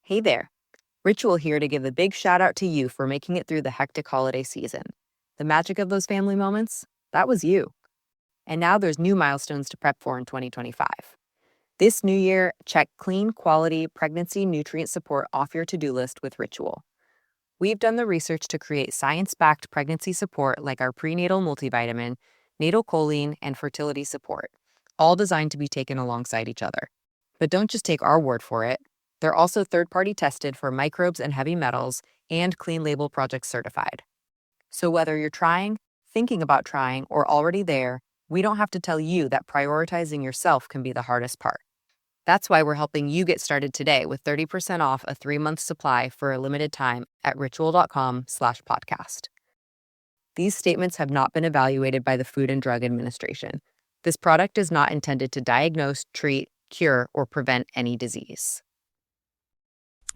Hey there. Ritual here to give a big shout out to you for making it through the hectic holiday season. The magic of those family moments, that was you. And now there's new milestones to prep for in 2025. This new year, check clean, quality pregnancy nutrient support off your to-do list with Ritual. We've done the research to create science-backed pregnancy support like our prenatal multivitamin, natal choline, and fertility support, all designed to be taken alongside each other. But don't just take our word for it. They're also third-party tested for microbes and heavy metals and Clean Label Project certified. So whether you're trying, thinking about trying, or already there, we don't have to tell you that prioritizing yourself can be the hardest part. That's why we're helping you get started today with 30% off a 3-month supply for a limited time at ritual.com/podcast. These statements have not been evaluated by the Food and Drug Administration. This product is not intended to diagnose, treat, cure, or prevent any disease.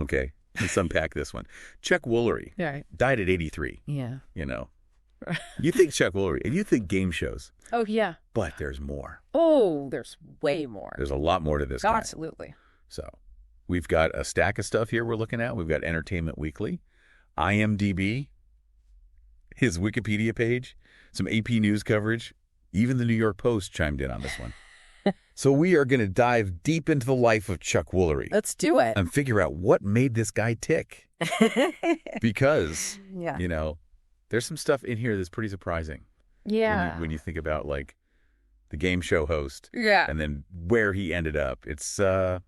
Okay, let's unpack this one. Chuck Woolery died at 83. Yeah. You know, you think Chuck Woolery, and you think game shows. Oh, yeah. But there's more. Oh, there's way more. There's a lot more to this guy. Absolutely. So we've got a stack of stuff here we're looking at. We've got Entertainment Weekly, IMDb, his Wikipedia page, some AP News coverage. Even the New York Post chimed in on this one. So we are going to dive deep into the life of Chuck Woolery. Let's do it. And figure out what made this guy tick. Because, you know, there's some stuff in here that's pretty surprising. Yeah. When you think about, like, the game show host. Yeah. And then where he ended up. It's a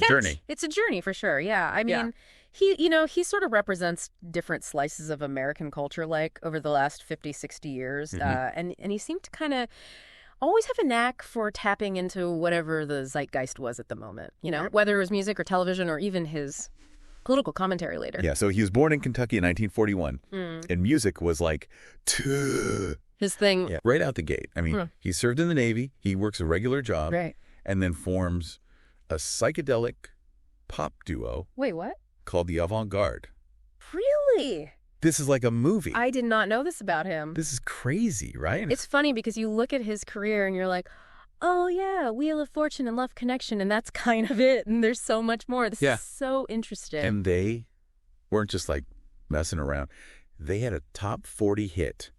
journey. It's a journey for sure. Yeah. I mean, he sort of represents different slices of American culture, like over the last 50, 60 years. And he seemed to kind of always have a knack for tapping into whatever the zeitgeist was at the moment, you know, whether it was music or television or even his political commentary later. Yeah, so he was born in Kentucky in 1941, and music was like his thing. Yeah, right out the gate. I mean, he served in the Navy, he works a regular job, and then forms a psychedelic pop duo. Wait, what? Called the Avant-Garde. Really? This is like a movie. I did not know this about him. This is crazy, right? It's funny because you look at his career and you're like, oh, yeah, Wheel of Fortune and Love Connection, and that's kind of it. And there's so much more. This is so interesting. And they weren't just like messing around. They had a top 40 hit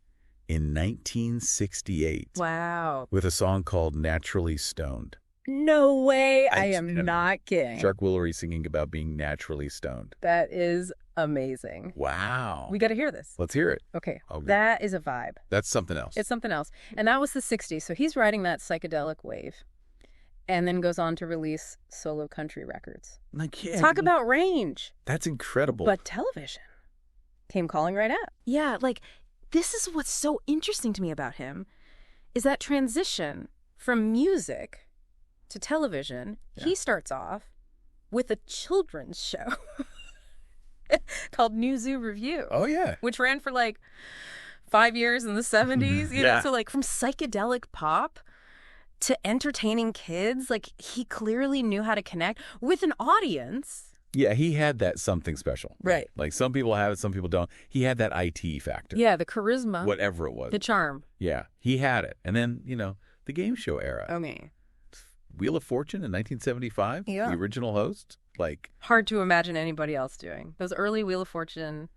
in 1968. Wow. With a song called Naturally Stoned. No way. I am not kidding. Chuck Woolery singing about being naturally stoned. That is amazing. Wow. We got to hear this. Let's hear it. Okay. That is a vibe. That's something else. It's something else. And that was the 60s. So he's riding that psychedelic wave and then goes on to release solo country records. Talk about range. That's incredible. But television came calling right out. Yeah, like this is what's so interesting to me about him is that transition from music to television. He starts off with a children's show called New Zoo Review. Oh, yeah. Which ran for like 5 years in the 70s. You know, so like from psychedelic pop to entertaining kids, like he clearly knew how to connect with an audience. Yeah, he had that something special. Right. Like some people have it, some people don't. He had that IT factor. Yeah, the charisma. Whatever it was. The charm. Yeah, he had it. And then, you know, the game show era. Okay. Wheel of Fortune in 1975, the original host, like... Hard to imagine anybody else doing. Those early Wheel of Fortune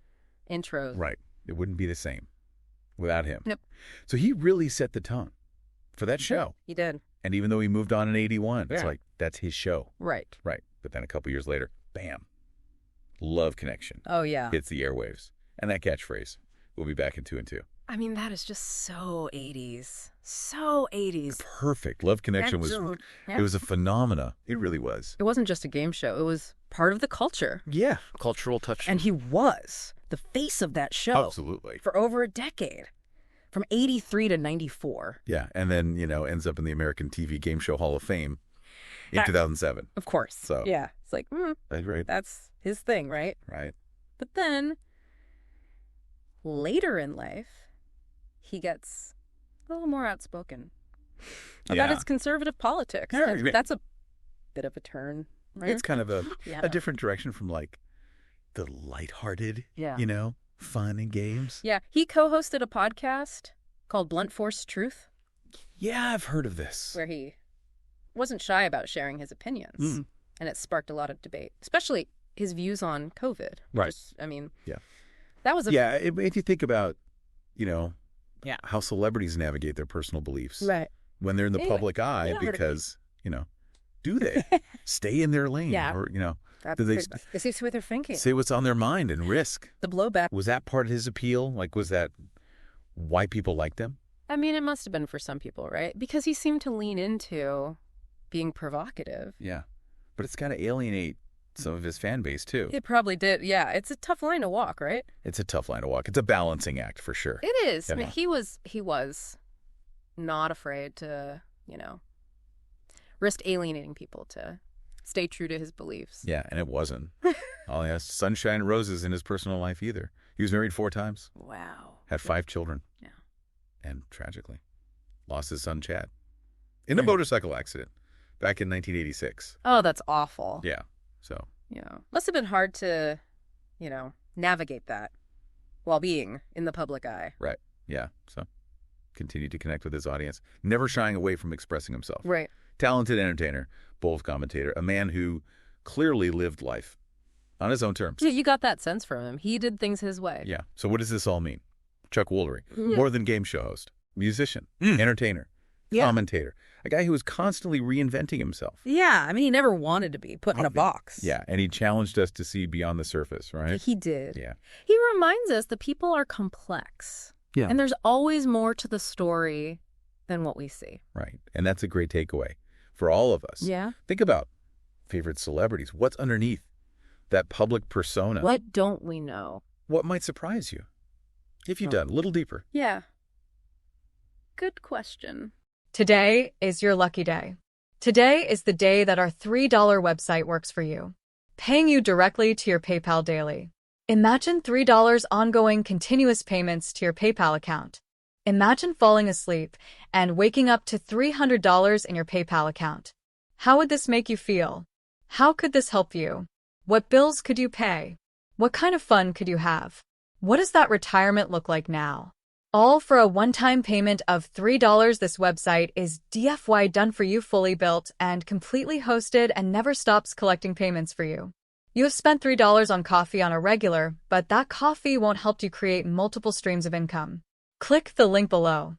intros. Right. It wouldn't be the same without him. Yep. So he really set the tone for that show. He did. And even though he moved on in 81, it's like, that's his show. Right. Right. But then a couple years later, bam, Love Connection. Oh, yeah. Hits the airwaves. And that catchphrase. We'll be back in 2 and 2. I mean, that is just so 80s. So 80s. Perfect. Love Connection was, it was a phenomena. It really was. It wasn't just a game show. It was part of the culture. Yeah. Cultural touch. And he was the face of that show. Absolutely. For over a decade. From 83 to 94. Yeah. And then, you know, ends up in the American TV Game Show Hall of Fame in 2007. Of course. So yeah. It's like, right. That's his thing, right? Right. But then, later in life, he gets a little more outspoken about his conservative politics. That's a bit of a turn, right? It's kind of a different direction from like the lighthearted, you know, fun and games. Yeah. He co-hosted a podcast called Blunt Force Truth. Yeah, I've heard of this. Where he wasn't shy about sharing his opinions. And it sparked a lot of debate, especially his views on COVID. Right. I mean, Yeah. That was it made you think about, Yeah. how celebrities navigate their personal beliefs. Right. When they're in the public eye, because, do they stay in their lane? Yeah. Or, That's do they this is what they're thinking. say what's on their mind and risk? The blowback. Was that part of his appeal? Like, was that why people liked him? I mean, it must have been for some people, right? Because he seemed to lean into being provocative. Yeah. But it's got to alienate some of his fan base, too. It probably did. Yeah. It's a tough line to walk, right? It's a tough line to walk. It's a balancing act for sure. It is. Yeah. I mean, he was not afraid to, risk alienating people to stay true to his beliefs. Yeah, and it wasn't. All he has sunshine and roses in his personal life either. He was married 4 times. Wow. Had 5 children. Yeah. And tragically lost his son, Chad, in a motorcycle accident back in 1986. Oh, that's awful. Yeah. So. Yeah. Must have been hard to, navigate that while being in the public eye. Right. Yeah. So continued to connect with his audience, never shying away from expressing himself. Right. Talented entertainer, bold commentator, a man who clearly lived life on his own terms. Yeah, you got that sense from him. He did things his way. Yeah. So what does this all mean? Chuck Woolery, more than game show host, musician, entertainer, commentator, a guy who was constantly reinventing himself. Yeah, I mean, he never wanted to be put in a box. Yeah, and he challenged us to see beyond the surface, right? He did. Yeah. He reminds us that people are complex. Yeah. And there's always more to the story than what we see. Right. And that's a great takeaway for all of us. Yeah. Think about favorite celebrities. What's underneath that public persona? What don't we know? What might surprise you? If you dug a little deeper. Yeah. Good question. Today is your lucky day. Today is the day that our $3 website works for you, paying you directly to your PayPal daily. Imagine $3 ongoing continuous payments to your PayPal account. Imagine falling asleep and waking up to $300 in your PayPal account. How would this make you feel? How could this help you? What bills could you pay? What kind of fun could you have? What does that retirement look like now? All for a one-time payment of $3. This website is DFY done for you, fully built and completely hosted, and never stops collecting payments for you. You have spent $3 on coffee on a regular, but that coffee won't help you create multiple streams of income. Click the link below.